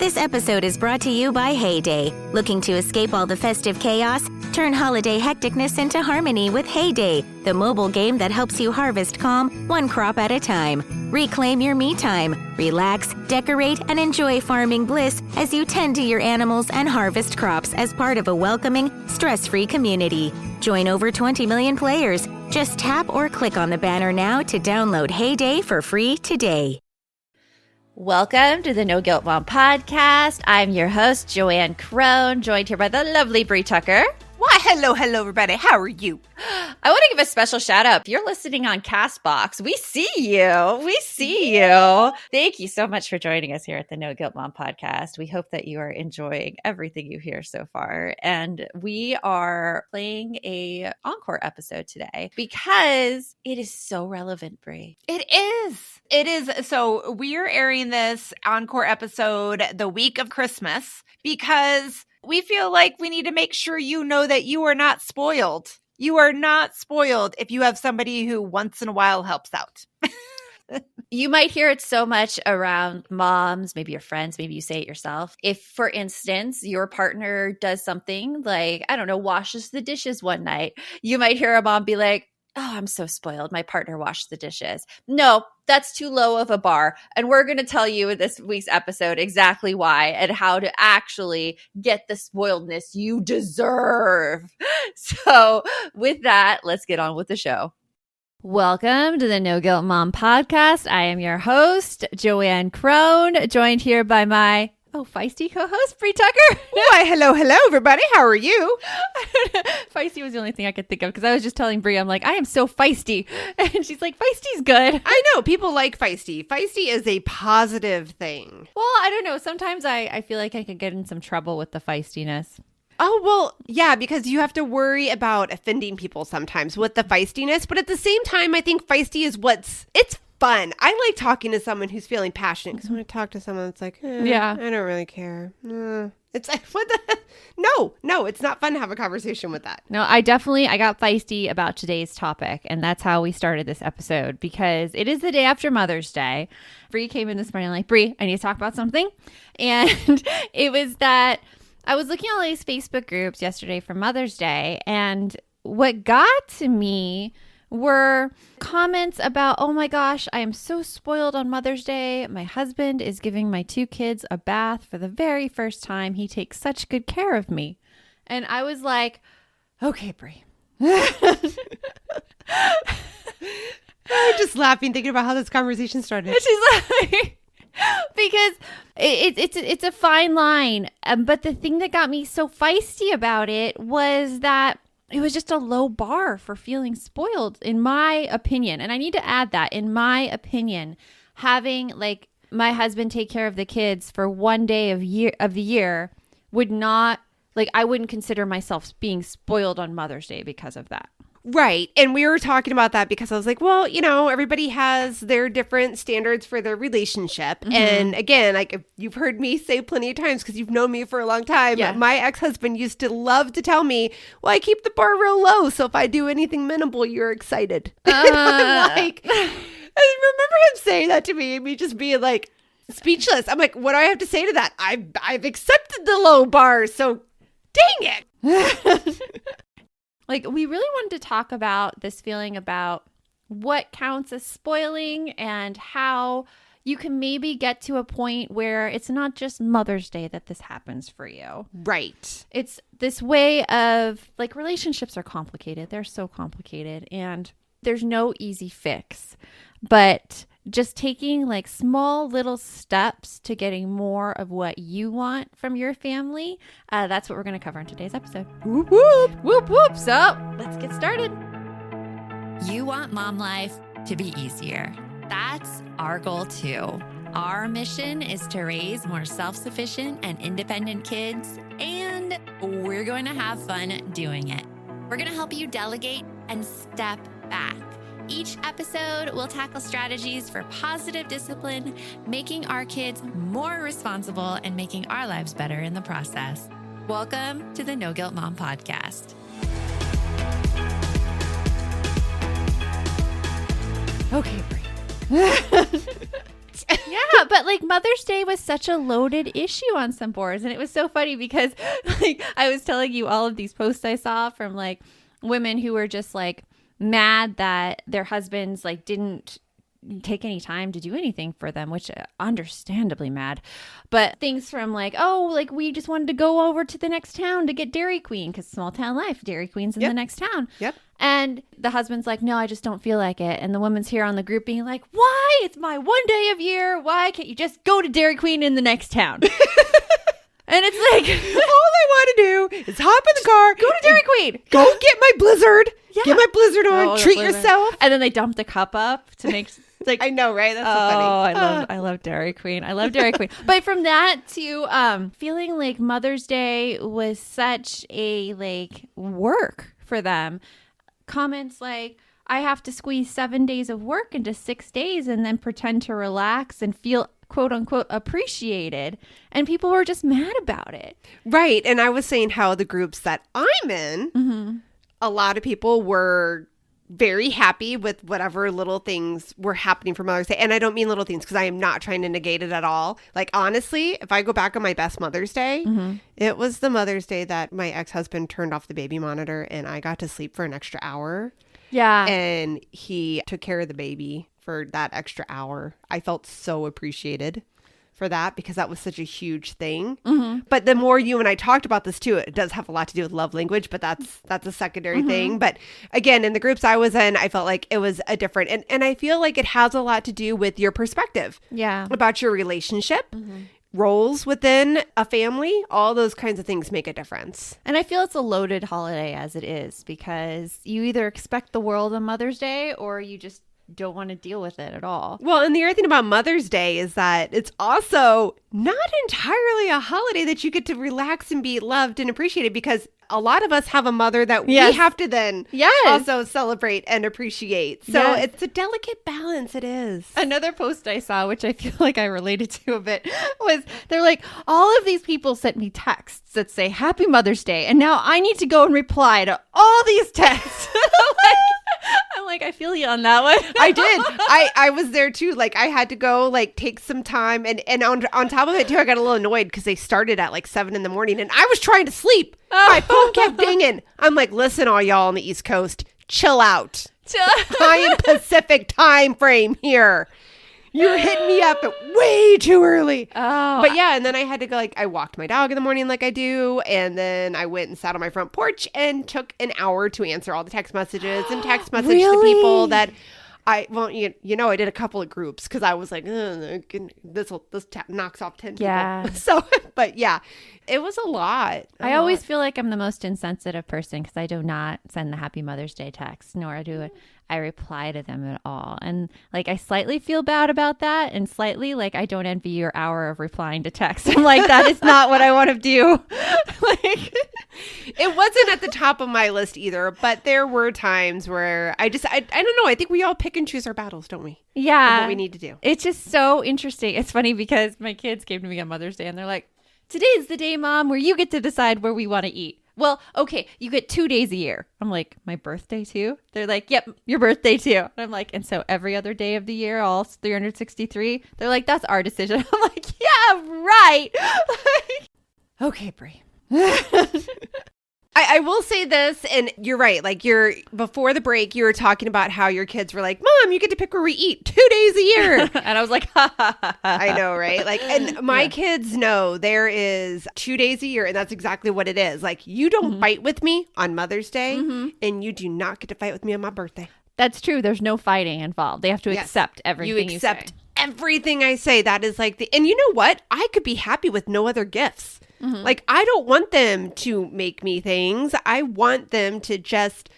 This episode is brought to you by Heyday. Looking to escape all the festive chaos? Turn holiday hecticness into harmony with Heyday, the mobile game that helps you harvest calm, one crop at a time. Reclaim your me time. Relax, decorate, and enjoy farming bliss as you tend to your animals and harvest crops as part of a welcoming, stress-free community. Join over 20 million players. Just tap or click on the banner now to download Heyday for free today. Welcome to the No Guilt Mom podcast. I'm your host, Joanne Crone, joined here by the lovely Bree Tucker. Why, hello, everybody. How are you? I want to give a special shout out. If you're listening on CastBox, we see you. We see you. Thank you so much for joining us here at the No Guilt Mom podcast. We hope that you are enjoying everything you hear so far. And we are playing a encore episode today because it is so relevant, Bree. It is. It is. So we're airing this encore episode the week of Christmas because we feel like we need to make sure you know that you are not spoiled. You are not spoiled if you have somebody who once in a while helps out. You might hear it so much around moms, maybe your friends, maybe you say it yourself. If, for instance, your partner does something like, I don't know, washes the dishes one night, you might hear a mom be like, oh, I'm so spoiled. My partner washed the dishes. No, that's too low of a bar. And we're going to tell you in this week's episode exactly why and how to actually get the spoiledness you deserve. So with that, let's get on with the show. Welcome to the No Guilt Mom podcast. I am your host, Joanne Crone, joined here by my feisty co-host, Bree Tucker. Why, hello, everybody. How are you? Feisty was the only thing I could think of because I was just telling Bree, I'm like, I am so feisty. And she's like, feisty's good. I know. People like feisty. Feisty is a positive thing. Well, I don't know. Sometimes I feel like I could get in some trouble with the feistiness. Oh, well, yeah, because you have to worry about offending people sometimes with the feistiness. But at the same time, I think feisty is it's fun. I like talking to someone who's feeling passionate because when I talk to someone that's like, I don't really care. It's like, what the? No, it's not fun to have a conversation with that. No, I got feisty about today's topic. And that's how we started this episode because it is the day after Mother's Day. Bree came in this morning like, Bree, I need to talk about something. And it was that I was looking at all these Facebook groups yesterday for Mother's Day. And what got to me were comments about, oh my gosh, I am so spoiled on Mother's Day. My husband is giving my two kids a bath for the very first time. He takes such good care of me. And I was like, okay, Brie. I'm just laughing, thinking about how this conversation started. She's like, because it's a fine line. But the thing that got me so feisty about it was that it was just a low bar for feeling spoiled, in my opinion. And I need to add that, in my opinion, having like my husband take care of the kids for one day of the year would not, like, I wouldn't consider myself being spoiled on Mother's Day because of that. Right. And we were talking about that because I was like, well, everybody has their different standards for their relationship. Mm-hmm. And again, like you've heard me say plenty of times because you've known me for a long time. Yeah. My ex-husband used to love to tell me, well, I keep the bar real low. So if I do anything minimal, you're excited. I'm like, I remember him saying that to me and me just being like speechless. I'm like, what do I have to say to that? I've accepted the low bar. So dang it. Like, we really wanted to talk about this feeling about what counts as spoiling and how you can maybe get to a point where it's not just Mother's Day that this happens for you. Right. It's this way of, like, relationships are complicated. They're so complicated and there's no easy fix. But just taking like small little steps to getting more of what you want from your family, that's what we're going to cover in today's episode. Whoop, whoop. Whoop, whoop. So let's get started. You want mom life to be easier. That's our goal too. Our mission is to raise more self-sufficient and independent kids, and we're going to have fun doing it. We're going to help you delegate and step back. Each episode will tackle strategies for positive discipline, making our kids more responsible and making our lives better in the process. Welcome to the No Guilt Mom podcast. Okay, Brie. right? Yeah, but like Mother's Day was such a loaded issue on some boards. And it was so funny because like I was telling you all of these posts I saw from like women who were just like mad that their husbands like didn't take any time to do anything for them, which understandably mad. But things from like, oh, like we just wanted to go over to the next town to get Dairy Queen because small town life, Dairy Queen's in the next town. Yep. And the husband's like, no, I just don't feel like it. And the woman's here on the group being like, why? It's my one day of year. Why can't you just go to Dairy Queen in the next town? And it's like, all I want to do is hop in the car, go to Dairy Queen, go get my Blizzard, get my Blizzard on, Oh, treat Blizzard. yourself. And then they dump the cup up to make like, I know, right? That's so oh, funny. I love Dairy Queen. I love Dairy Queen. But from that to feeling like Mother's Day was such a like work for them. Comments like, I have to squeeze 7 days of work into 6 days and then pretend to relax and feel quote unquote appreciated. And people were just mad about it. Right. And I was saying how the groups that I'm in, a lot of people were very happy with whatever little things were happening for Mother's Day. And I don't mean little things because I am not trying to negate it at all. Like, honestly, if I go back on my best Mother's Day, it was the Mother's Day that my ex-husband turned off the baby monitor and I got to sleep for an extra hour. Yeah. And he took care of the baby for that extra hour. I felt so appreciated for that because that was such a huge thing. But the more you and I talked about this too, it does have a lot to do with love language, but that's a secondary thing. But again, in the groups I was in, I felt like it was a different, and I feel like it has a lot to do with your perspective about your relationship, roles within a family, all those kinds of things make a difference. And I feel it's a loaded holiday as it is because you either expect the world on Mother's Day or you just don't want to deal with it at all. Well, and the other thing about Mother's Day is that it's also not entirely a holiday that you get to relax and be loved and appreciated because a lot of us have a mother that we have to then also celebrate and appreciate. So it's a delicate balance. It is. Another post I saw, which I feel like I related to a bit, was they're like, all of these people sent me texts that say Happy Mother's Day. And now I need to go and reply to all these texts. I'm like, I feel you on that one. I did. I was there too. Like I had to go like take some time and on top of it too, I got a little annoyed because they started at like 7 a.m. and I was trying to sleep. My phone kept dinging. I'm like, listen, all y'all on the East Coast, chill out. I am Pacific time frame here. You're hitting me up at way too early. Oh. But yeah, and then I had to go, like, I walked my dog in the morning like I do. And then I went and sat on my front porch and took an hour to answer all the text messages and text message the people that I did a couple of groups because I was like, this knocks off 10 people. So, but yeah, it was a lot. I always feel like I'm the most insensitive person because I do not send the Happy Mother's Day text, nor do I reply to them at all. And like, I slightly feel bad about that. And slightly like, I don't envy your hour of replying to text. I'm like, that is not what I want to do. Like, it wasn't at the top of my list either, but there were times where I don't know. I think we all pick and choose our battles, don't we? Yeah. Of what we need to do. It's just so interesting. It's funny because my kids came to me on Mother's Day and they're like, today's the day, Mom, where you get to decide where we want to eat. Well, okay, you get 2 days a year. I'm like, my birthday too? They're like, yep, your birthday too. And I'm like, and so every other day of the year, all 363? They're like, that's our decision. I'm like, yeah, right. Okay, Brie. I will say this, and you're right. Like before the break, you were talking about how your kids were like, Mom, you get to pick where we eat 2 days a year. And I was like, ha, ha, ha, ha. I know, right? Like, and my kids know there is 2 days a year, and that's exactly what it is. Like, you don't fight with me on Mother's Day, and you do not get to fight with me on my birthday. That's true. There's no fighting involved. They have to accept everything you accept say. Everything I say. That is like and you know what? I could be happy with no other gifts. Like, I don't want them to make me things. I want them to just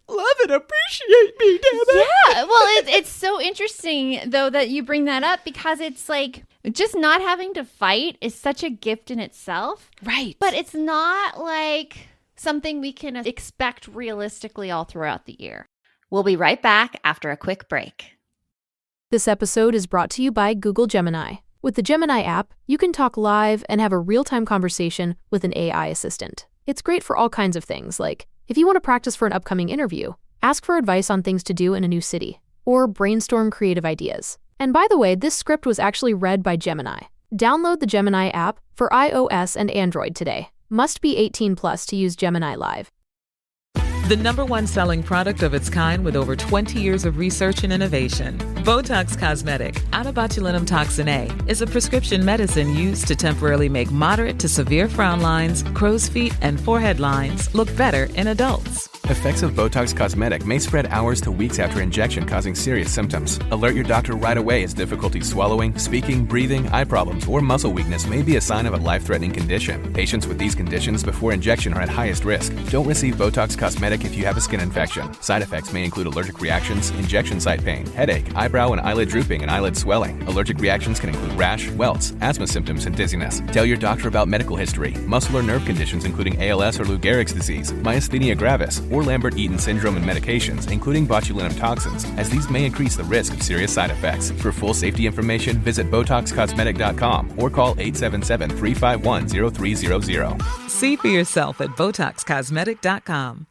love and appreciate me, damn it. Yeah. Well, it's so interesting, though, that you bring that up because it's like just not having to fight is such a gift in itself. Right. But it's not like something we can expect realistically all throughout the year. We'll be right back after a quick break. This episode is brought to you by Google Gemini. With the Gemini app, you can talk live and have a real-time conversation with an AI assistant. It's great for all kinds of things, like if you want to practice for an upcoming interview, ask for advice on things to do in a new city, or brainstorm creative ideas. And by the way, this script was actually read by Gemini. Download the Gemini app for iOS and Android today. Must be 18 plus to use Gemini Live. The #1 selling product of its kind with over 20 years of research and innovation. Botox Cosmetic, out of botulinum toxin A, is a prescription medicine used to temporarily make moderate to severe frown lines, crow's feet, and forehead lines look better in adults. Effects of Botox Cosmetic may spread hours to weeks after injection, causing serious symptoms. Alert your doctor right away as difficulty swallowing, speaking, breathing, eye problems, or muscle weakness may be a sign of a life-threatening condition. Patients with these conditions before injection are at highest risk. Don't receive Botox Cosmetic if you have a skin infection. Side effects may include allergic reactions, injection site pain, headache, eyebrow and eyelid drooping, and eyelid swelling. Allergic reactions can include rash, welts, asthma symptoms, and dizziness. Tell your doctor about medical history, muscle or nerve conditions including ALS or Lou Gehrig's disease, myasthenia gravis, or Lambert-Eaton syndrome, and medications, including botulinum toxins, as these may increase the risk of serious side effects. For full safety information, visit BotoxCosmetic.com or call 877-351-0300. See for yourself at BotoxCosmetic.com.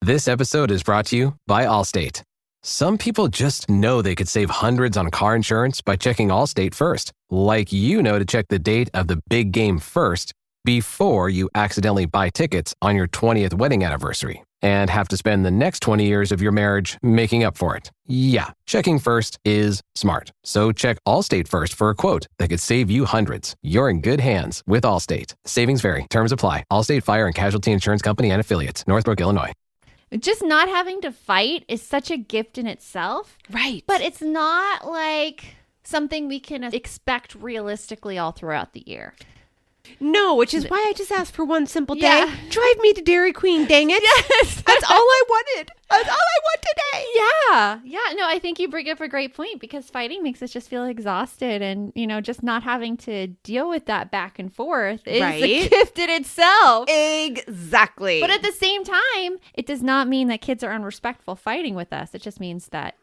This episode is brought to you by Allstate. Some people just know they could save hundreds on car insurance by checking Allstate first, like you know to check the date of the big game first before you accidentally buy tickets on your 20th wedding anniversary and have to spend the next 20 years of your marriage making up for it. Yeah, checking first is smart. So check Allstate first for a quote that could save you hundreds. You're in good hands with Allstate. Savings vary. Terms apply. Allstate Fire and Casualty Insurance Company and Affiliates. Northbrook, Illinois. Just not having to fight is such a gift in itself. Right. But it's not like something we can expect realistically all throughout the year. No, which is why I just asked for one simple day. Yeah. Drive me to Dairy Queen, dang it. Yes. That's all I wanted. That's all I want today. Yeah. Yeah. No, I think you bring up a great point because fighting makes us just feel exhausted and, just not having to deal with that back and forth is a gift in itself. Exactly. But at the same time, it does not mean that kids are unrespectful fighting with us. It just means that,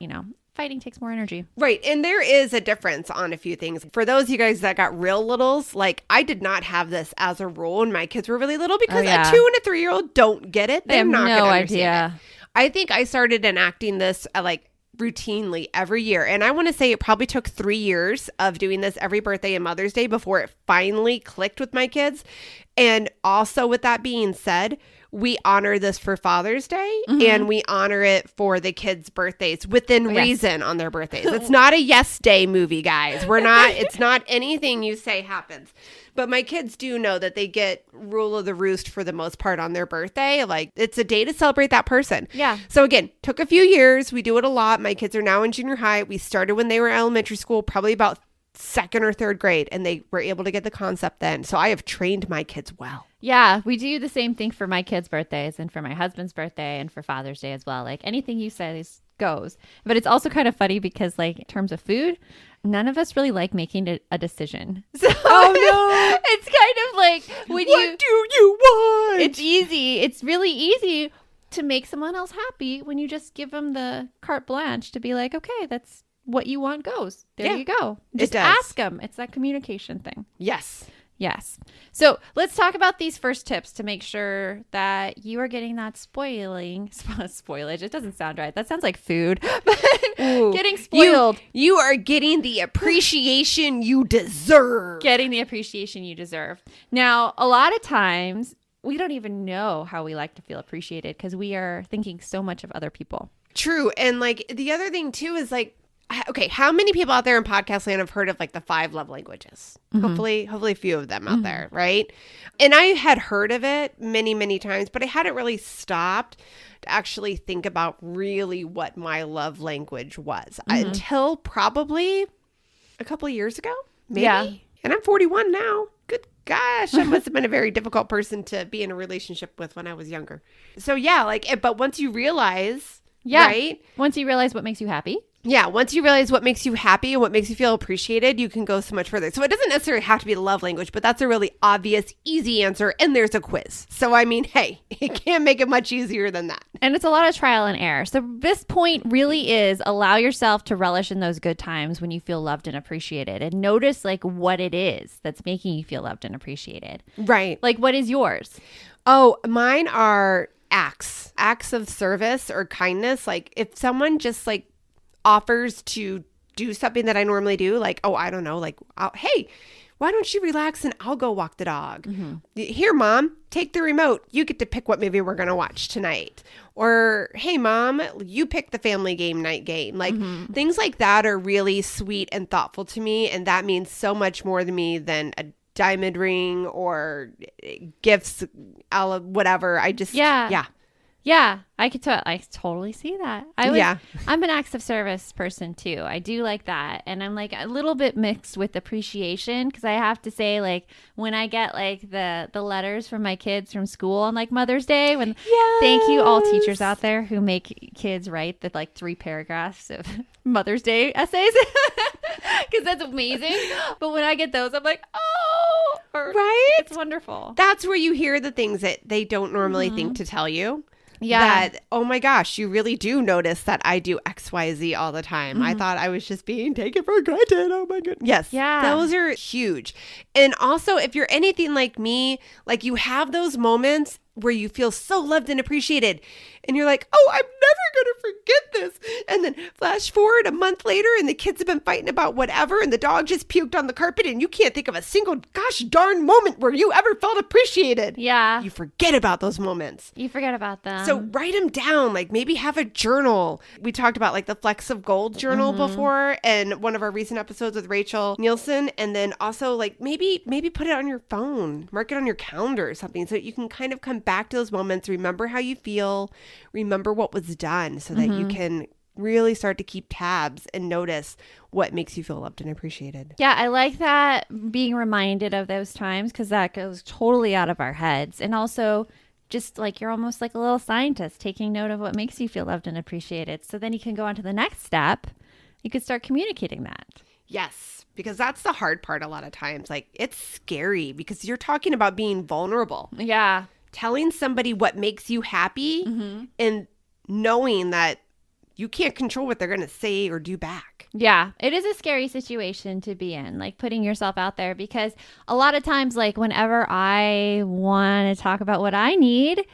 fighting takes more energy. Right. And there is a difference on a few things. For those of you guys that got real littles, I did not have this as a rule when my kids were really little because a 2 and a 3-year-old don't get it. They're not going to understand it. I think I started enacting this routinely every year. And I want to say it probably took 3 years of doing this every birthday and Mother's Day before it finally clicked with my kids. And also with that being said, we honor this for Father's Day and we honor it for the kids' birthdays within reason on their birthdays. It's not a yes day movie, guys. It's not anything you say happens. But my kids do know that they get rule of the roost for the most part on their birthday. It's a day to celebrate that person. Yeah. So again, took a few years. We do it a lot. My kids are now in junior high. We started when they were elementary school, probably about 2nd or 3rd grade, and they were able to get the concept then. So I have trained my kids well. Yeah, we do the same thing for my kids' birthdays and for my husband's birthday and for Father's Day as well. Anything you say goes. But it's also kind of funny because in terms of food, none of us really like making a decision. So it's kind of when what do you want? It's easy. It's really easy to make someone else happy when you just give them the carte blanche to be like, okay, that's what you want goes. There you go. Just ask them. It's that communication thing. Yes. So let's talk about these first tips to make sure that you are getting that spoilage. It doesn't sound right. That sounds like food. But getting spoiled. You are getting the appreciation you deserve. Getting the appreciation you deserve. Now, a lot of times we don't even know how we like to feel appreciated because we are thinking so much of other people. True. And the other thing too is okay, how many people out there in podcast land have heard of the 5 love languages? Hopefully a few of them out there, right? And I had heard of it many, many times, but I hadn't really stopped to actually think about really what my love language was until probably a couple of years ago, maybe. Yeah. And I'm 41 now. Good gosh, I must have been a very difficult person to be in a relationship with when I was younger. So but once you realize, right? Once you realize what makes you happy. Yeah, once you realize what makes you happy and what makes you feel appreciated, you can go so much further. So it doesn't necessarily have to be the love language, but that's a really obvious, easy answer. And there's a quiz. So, hey, it can't make it much easier than that. And it's a lot of trial and error. So this point really is allow yourself to relish in those good times when you feel loved and appreciated. And notice what it is that's making you feel loved and appreciated. Right. What is yours? Oh, mine are acts of service or kindness. If someone just offers to do something that I normally do, like, oh, I don't know, like, hey, why don't you relax and I'll go walk the dog? Here, Mom, take the remote. You get to pick what movie we're going to watch tonight. Or, hey, Mom, you pick the family game night game. Like, things like that are really sweet and thoughtful to me. And that means so much more to me than a diamond ring or gifts, whatever. I just, Yeah, I totally see that. I'm an acts of service person too. I do like that. And I'm like a little bit mixed with appreciation because I have to say, like, when I get like the letters from my kids from school on like Mother's Day, thank you all teachers out there who make kids write the like 3 paragraphs of Mother's Day essays because that's amazing. But when I get those, I'm like, right? It's wonderful. That's where you hear the things that they don't normally think to tell you. Yeah. That, oh my gosh, you really do notice that I do X, Y, Z all the time. I thought I was just being taken for granted. Oh my goodness. Yes. Yeah. Those are huge. And also, if you're anything like me, like you have those moments where you feel so loved and appreciated and you're like, oh, I'm never going to forget this. And then flash forward a month later and the kids have been fighting about whatever and the dog just puked on the carpet and you can't think of a single gosh darn moment where you ever felt appreciated. Yeah. You forget about those moments. You forget about them. So write them down, like maybe have a journal. We talked about like the Flecks of Gold journal before and one of our recent episodes with Rachel Nielsen. And then also like maybe put it on your phone, mark it on your calendar or something so that you can kind of come back to those moments, remember how you feel, remember what was done so that you can really start to keep tabs and notice what makes you feel loved and appreciated. Yeah, I like that, being reminded of those times because that goes totally out of our heads. And also just like you're almost like a little scientist taking note of what makes you feel loved and appreciated. So then you can go on to the next step. You could start communicating that. Yes, because that's the hard part a lot of times. Like it's scary because you're talking about being vulnerable. Yeah. Telling somebody what makes you happy and knowing that you can't control what they're going to say or do back. Yeah, it is a scary situation to be in, like putting yourself out there, because a lot of times, like whenever I want to talk about what I need,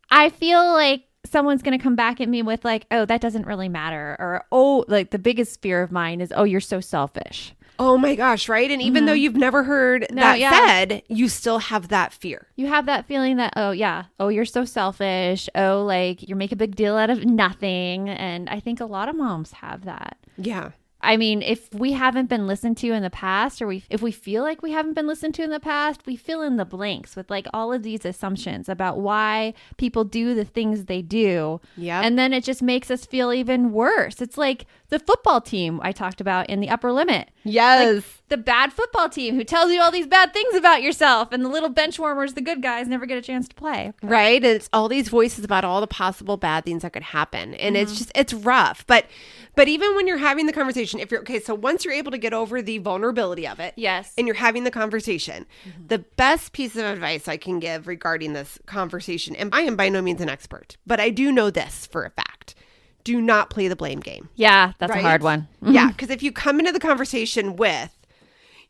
I feel like someone's going to come back at me with like, oh, that doesn't really matter. Or, oh, like the biggest fear of mine is, oh, you're so selfish. Oh my gosh, right? And even though you've never heard said, you still have that fear. You have that feeling that, oh yeah, oh, you're so selfish. Oh, like you make a big deal out of nothing. And I think a lot of moms have that. Yeah. I mean, if we haven't been listened to in the past, or if we feel like we haven't been listened to in the past, we fill in the blanks with like all of these assumptions about why people do the things they do. Yeah. And then it just makes us feel even worse. It's like the football team I talked about in The Upper Limit. Yes. Like the bad football team who tells you all these bad things about yourself, and the little bench warmers, the good guys, never get a chance to play. Right. And it's all these voices about all the possible bad things that could happen. And it's rough. But even when you're having the conversation, if you're okay, so once you're able to get over the vulnerability of it, yes, and you're having the conversation, the best piece of advice I can give regarding this conversation, and I am by no means an expert, but I do know this for a fact. Do not play the blame game. Yeah, that's a hard one. Yeah, because if you come into the conversation with,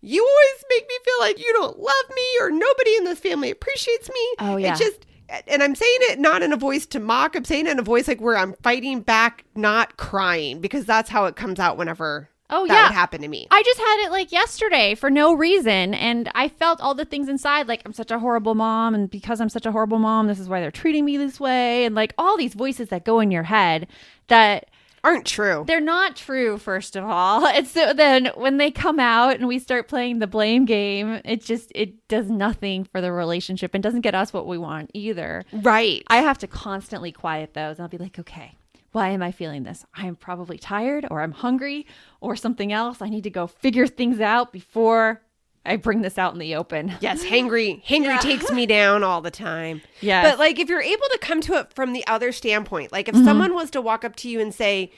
you always make me feel like you don't love me or nobody in this family appreciates me. Oh, yeah. It just, and I'm saying it not in a voice to mock. I'm saying it in a voice like where I'm fighting back, not crying, because that's how it comes out whenever that would happen to me. I just had it like yesterday for no reason. And I felt all the things inside, like I'm such a horrible mom. And because I'm such a horrible mom, this is why they're treating me this way. And like all these voices that go in your head that aren't true. They're not true, first of all. And so then when they come out and we start playing the blame game, it does nothing for the relationship and doesn't get us what we want either. Right. I have to constantly quiet those. I'll be like, okay, why am I feeling this? I'm probably tired, or I'm hungry, or something else. I need to go figure things out before I bring this out in the open. Yes, hangry takes me down all the time. Yeah. But like if you're able to come to it from the other standpoint, like if someone was to walk up to you and say,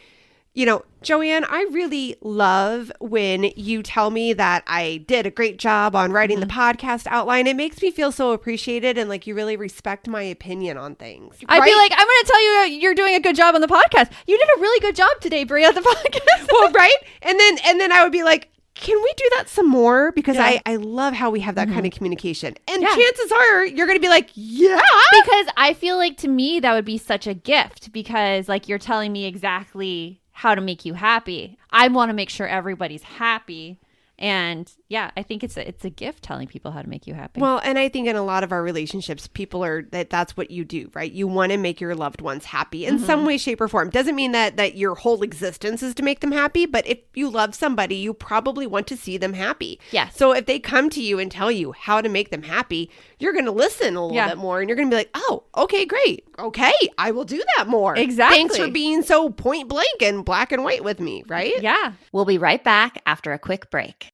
you know, Joanne, I really love when you tell me that I did a great job on writing the podcast outline. It makes me feel so appreciated and like you really respect my opinion on things. I'd be like, I'm going to tell you you're doing a good job on the podcast. You did a really good job today, Brie, on the podcast. Well, right? And then I would be like, can we do that some more? Because I love how we have that kind of communication. And chances are you're going to be like, yeah. Because I feel like to me that would be such a gift, because like you're telling me exactly how to make you happy. I want to make sure everybody's happy. And yeah, I think it's a gift telling people how to make you happy. Well, and I think in a lot of our relationships, people that's what you do, right? You want to make your loved ones happy in some way, shape, or form. Doesn't mean that your whole existence is to make them happy, but if you love somebody, you probably want to see them happy. Yes. So if they come to you and tell you how to make them happy, you're going to listen a little bit more, and you're going to be like, oh, okay, great. Okay, I will do that more. Exactly. Thanks for being so point blank and black and white with me, right? Yeah. We'll be right back after a quick break.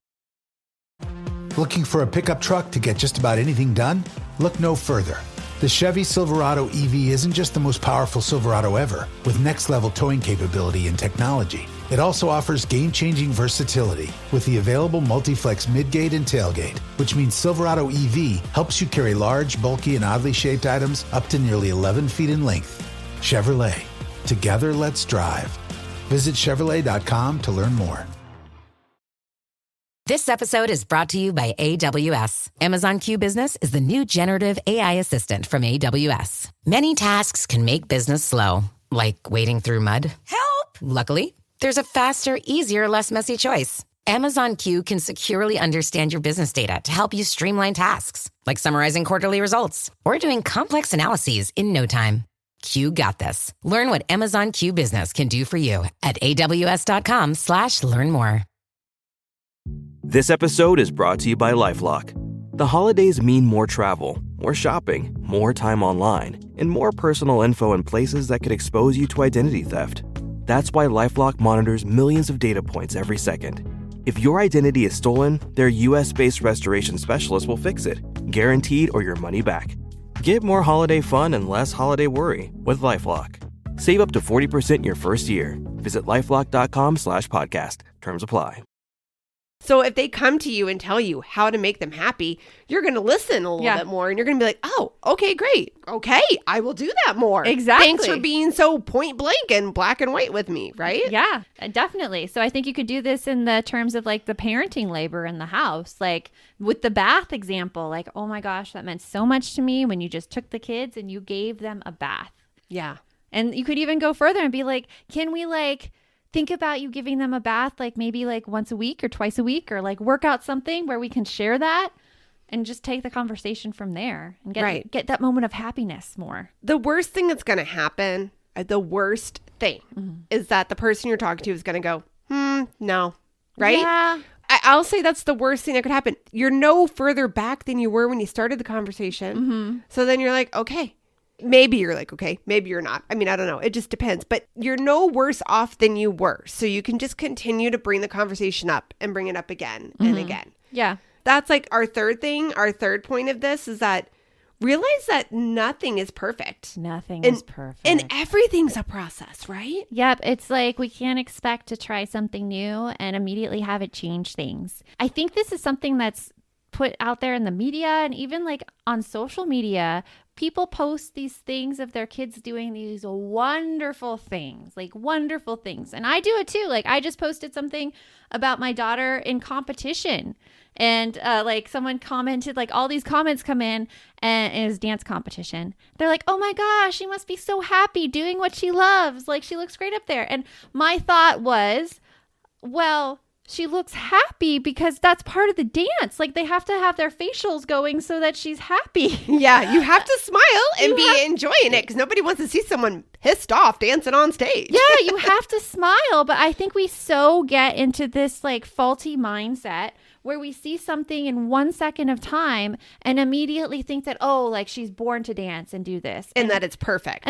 Looking for a pickup truck to get just about anything done? Look no further. The Chevy Silverado EV isn't just the most powerful Silverado ever, with next-level towing capability and technology. It also offers game-changing versatility with the available multi-flex midgate and tailgate, which means Silverado EV helps you carry large, bulky, and oddly shaped items up to nearly 11 feet in length. Chevrolet. Together, let's drive. Visit Chevrolet.com to learn more. This episode is brought to you by AWS. Amazon Q Business is the new generative AI assistant from AWS. Many tasks can make business slow, like wading through mud. Help! Luckily, there's a faster, easier, less messy choice. Amazon Q can securely understand your business data to help you streamline tasks, like summarizing quarterly results or doing complex analyses in no time. Q got this. Learn what Amazon Q Business can do for you at aws.com/learn more. This episode is brought to you by LifeLock. The holidays mean more travel, more shopping, more time online, and more personal info in places that could expose you to identity theft. That's why LifeLock monitors millions of data points every second. If your identity is stolen, their US-based restoration specialist will fix it, guaranteed or your money back. Get more holiday fun and less holiday worry with LifeLock. Save up to 40% your first year. Visit LifeLock.com/podcast. Terms apply. So if they come to you and tell you how to make them happy, you're going to listen a little bit more, and you're going to be like, oh, okay, great. Okay, I will do that more. Exactly. Thanks for being so point blank and black and white with me, right? Yeah, definitely. So I think you could do this in the terms of like the parenting labor in the house, like with the bath example, like, oh my gosh, that meant so much to me when you just took the kids and you gave them a bath. Yeah. And you could even go further and be like, can we think about you giving them a bath, like maybe like once a week or twice a week, or like work out something where we can share that and just take the conversation from there and get that moment of happiness more. The worst thing that's going to happen, is that the person you're talking to is going to go, no, right? Yeah. I'll say that's the worst thing that could happen. You're no further back than you were when you started the conversation. Mm-hmm. So then you're like, okay. Maybe you're like, okay, maybe you're not. I mean, I don't know. It just depends. But you're no worse off than you were. So you can just continue to bring the conversation up and bring it up again and again. Yeah. That's like our third thing. Our third point of this is that realize that nothing is perfect. Nothing is perfect. And everything's a process, right? Yep. It's like we can't expect to try something new and immediately have it change things. I think this is something that's put out there in the media and even like on social media. People post these things of their kids doing these wonderful things. And I do it too. Like I just posted something about my daughter in competition. And like someone commented, like all these comments come in and it was dance competition. They're like, oh my gosh, she must be so happy doing what she loves. Like she looks great up there. And my thought was, well, she looks happy because that's part of the dance. Like they have to have their facials going so that she's happy. Yeah, you have to smile and be enjoying it because nobody wants to see someone pissed off dancing on stage. Yeah, you have to smile. But I think we so get into this like faulty mindset where we see something in 1 second of time and immediately think that, oh, like she's born to dance and do this. And that it's perfect.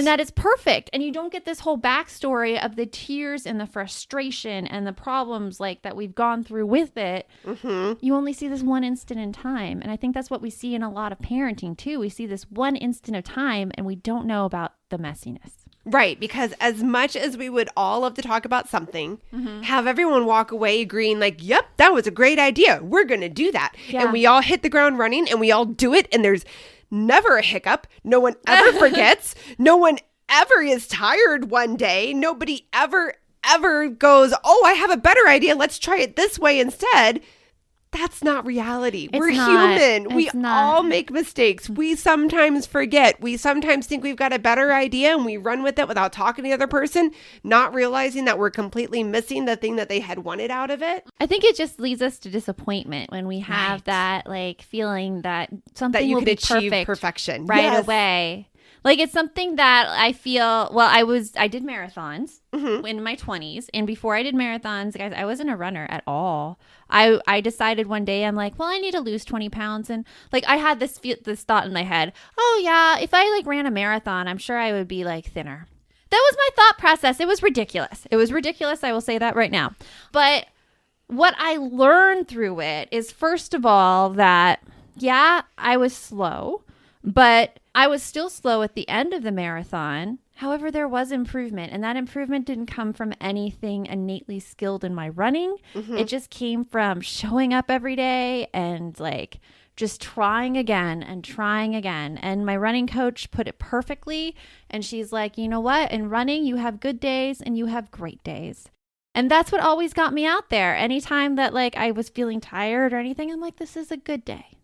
And you don't get this whole backstory of the tears and the frustration and the problems like that we've gone through with it. Mm-hmm. You only see this one instant in time. And I think that's what we see in a lot of parenting too. We see this one instant of time and we don't know about the messiness. Right, because as much as we would all love to talk about something, have everyone walk away agreeing like, yep, that was a great idea. We're going to do that. Yeah. And we all hit the ground running and we all do it. And there's never a hiccup. No one ever forgets. No one ever is tired one day. Nobody ever goes, oh, I have a better idea. Let's try it this way instead. That's not reality. It's We're not. human. We It's not. all make mistakes. We sometimes forget. We sometimes think we've got a better idea and we run with it without talking to the other person, not realizing that we're completely missing the thing that they had wanted out of it. I think it just leads us to disappointment when we have Right. that like feeling that something That you will can be achieve perfect perfection right Yes. away. Like it's something that I feel, well, I did marathons in my 20s. And before I did marathons, guys, I wasn't a runner at all. I decided one day, I'm like, well, I need to lose 20 pounds. And like, I had this thought in my head, oh yeah, if I like ran a marathon, I'm sure I would be like thinner. That was my thought process. It was ridiculous. I will say that right now. But what I learned through it is, first of all, that yeah, I was slow, but I was still slow at the end of the marathon. However, there was improvement, and that improvement didn't come from anything innately skilled in my running. It just came from showing up every day and like just trying again and trying again. And my running coach put it perfectly. And she's like, you know what? In running, you have good days and you have great days. And that's what always got me out there. Anytime that like I was feeling tired or anything, I'm like, this is a good day.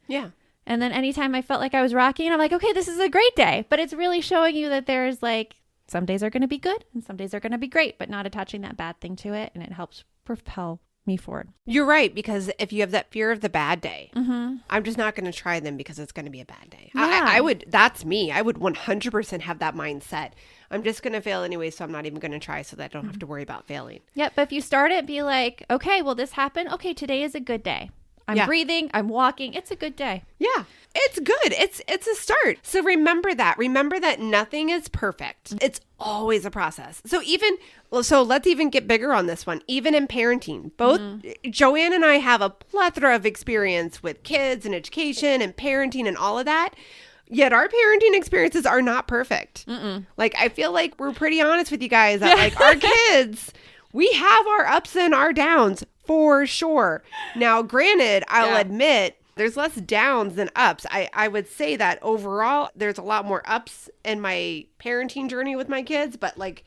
Yeah. And then anytime I felt like I was rocking, I'm like, okay, this is a great day. But it's really showing you that there's like, some days are going to be good and some days are going to be great, but not attaching that bad thing to it. And it helps propel me forward. You're right, because if you have that fear of the bad day, I'm just not going to try them because it's going to be a bad day. Yeah. I would, that's me. I would 100% have that mindset. I'm just going to fail anyway, so I'm not even going to try so that I don't have to worry about failing. Yep. But if you start it, be like, okay, well, this happened. Okay, today is a good day. I'm breathing. I'm walking. It's a good day. Yeah, it's good. It's a start. So remember that. Remember that nothing is perfect. It's always a process. So let's even get bigger on this one. Even in parenting, both Joanne and I have a plethora of experience with kids and education and parenting and all of that. Yet our parenting experiences are not perfect. Like, I feel like we're pretty honest with you guys that like our kids, we have our ups and our downs. For sure. Now, granted, I'll admit there's less downs than ups. I would say that overall, there's a lot more ups in my parenting journey with my kids, but like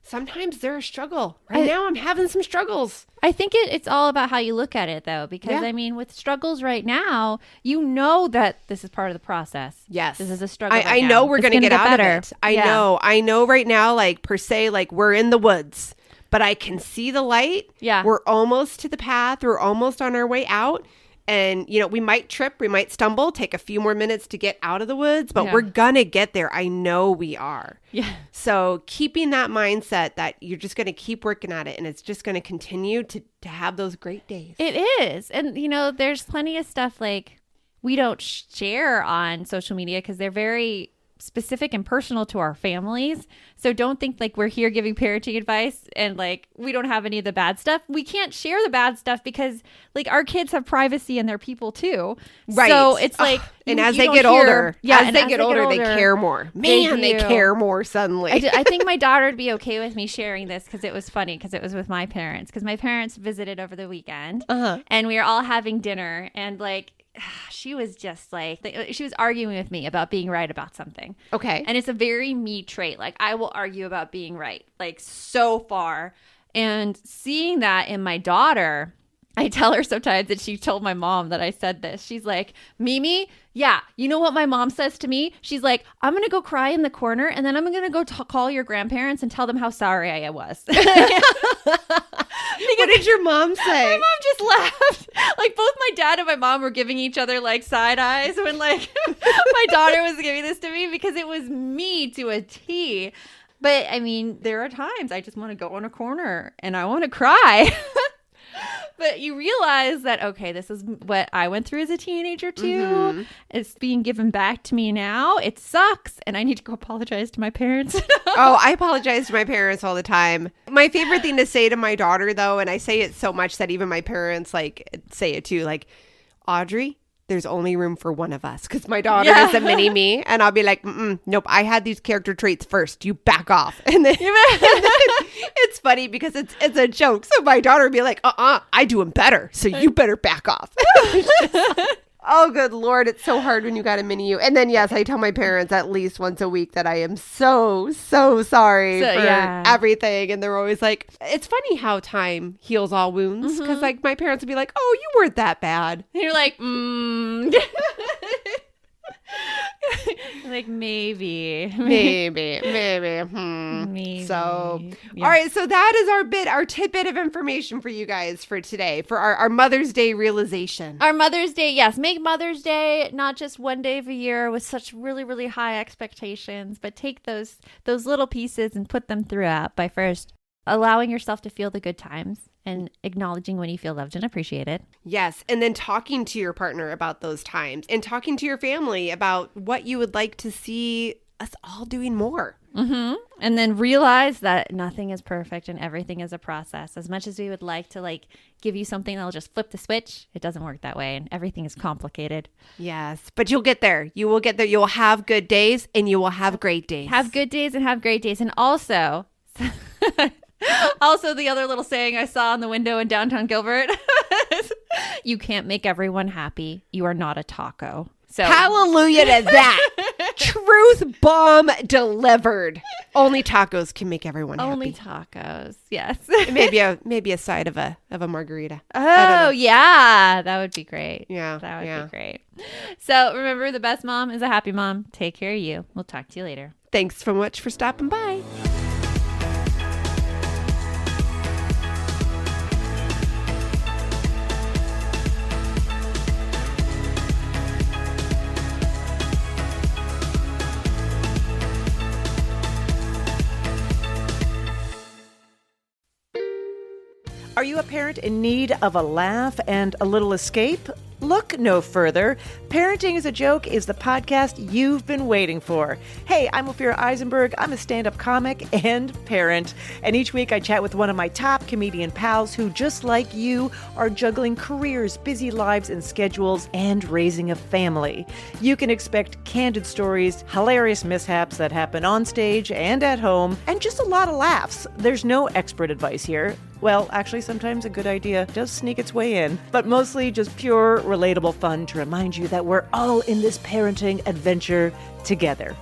sometimes they're a struggle. Right now, I'm having some struggles. I think it's all about how you look at it, though, because I mean, with struggles right now, you know that this is part of the process. Yes. This is a struggle. I know we're going to get out better. of it. I know right now, like per se, like we're in the woods. But I can see the light. Yeah. We're almost to the path. We're almost on our way out. And, you know, we might trip. We might stumble. Take a few more minutes to get out of the woods. But we're going to get there. I know we are. Yeah. So keeping that mindset that you're just going to keep working at it. And it's just going to continue to have those great days. It is. And, you know, there's plenty of stuff like we don't share on social media because they're very specific and personal to our families. So don't think like we're here giving parenting advice and like we don't have any of the bad stuff. We can't share the bad stuff because like our kids have privacy and they're people too. Right. So it's like and as they get older, they care more. Man, they do. care more suddenly. I think my daughter would be okay with me sharing this because it was funny because it was with my parents because my parents visited over the weekend and we were all having dinner and like she was just like, she was arguing with me about being right about something. Okay. And it's a very me trait. Like I will argue about being right, like so far. And seeing that in my daughter, I tell her sometimes that she told my mom that I said this. She's like, Mimi, yeah, you know what my mom says to me? She's like, I'm going to go cry in the corner and then I'm going to go call your grandparents and tell them how sorry I was. What did your mom say? My mom just laughed. Like both my dad and my mom were giving each other like side eyes when like my daughter was giving this to me because it was me to a T. But I mean, there are times I just want to go in a corner and I want to cry. But you realize that, okay, this is what I went through as a teenager too. It's being given back to me now. It sucks. And I need to go apologize to my parents. Oh, I apologize to my parents all the time. My favorite thing to say to my daughter, though, and I say it so much that even my parents like say it too, like, Audrey, there's only room for one of us. Because my daughter is a mini me. And I'll be like, nope, I had these character traits first. You back off. And then, it's funny because it's a joke. So my daughter would be like, I do them better. So you better back off. Oh, good Lord. It's so hard when you got a mini you. And then, yes, I tell my parents at least once a week that I am so sorry for everything. And they're always like, it's funny how time heals all wounds. Because, like, my parents would be like, oh, you weren't that bad. And you're like, like, maybe. So, all right. So that is our tidbit of information for you guys for today, for our Mother's Day realization. Our Mother's Day, yes. Make Mother's Day not just one day of a year with such really, really high expectations, but take those little pieces and put them throughout by first allowing yourself to feel the good times and acknowledging when you feel loved and appreciated. Yes. And then talking to your partner about those times and talking to your family about what you would like to see us all doing more. Mm-hmm. And then realize that nothing is perfect and everything is a process. As much as we would like to give you something that'll just flip the switch, it doesn't work that way and everything is complicated. Yes. But you'll get there. You will get there. You will have good days and you will have great days. Have good days and have great days. And also... Also, the other little saying I saw on the window in downtown Gilbert, you can't make everyone happy. You are not a taco. So hallelujah to that. Truth bomb delivered. Only tacos can make everyone happy. Only tacos. Yes. maybe a side of a margarita. Oh, yeah. That would be great. Yeah. That would be great. So remember, the best mom is a happy mom. Take care of you. We'll talk to you later. Thanks so much for stopping by. Are you a parent in need of a laugh and a little escape? Look no further. Parenting is a Joke is the podcast you've been waiting for. Hey, I'm Ophira Eisenberg. I'm a stand-up comic and parent. And each week I chat with one of my top comedian pals who, just like you, are juggling careers, busy lives and schedules, and raising a family. You can expect candid stories, hilarious mishaps that happen on stage and at home, and just a lot of laughs. There's no expert advice here. Well, actually, sometimes a good idea does sneak its way in, but mostly just pure, relatable fun to remind you that we're all in this parenting adventure together.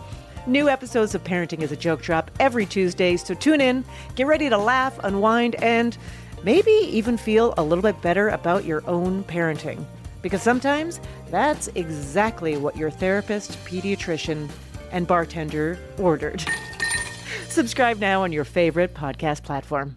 New episodes of Parenting is a Joke drop every Tuesday, so tune in, get ready to laugh, unwind, and maybe even feel a little bit better about your own parenting. Because sometimes that's exactly what your therapist, pediatrician, and bartender ordered. Subscribe now on your favorite podcast platform.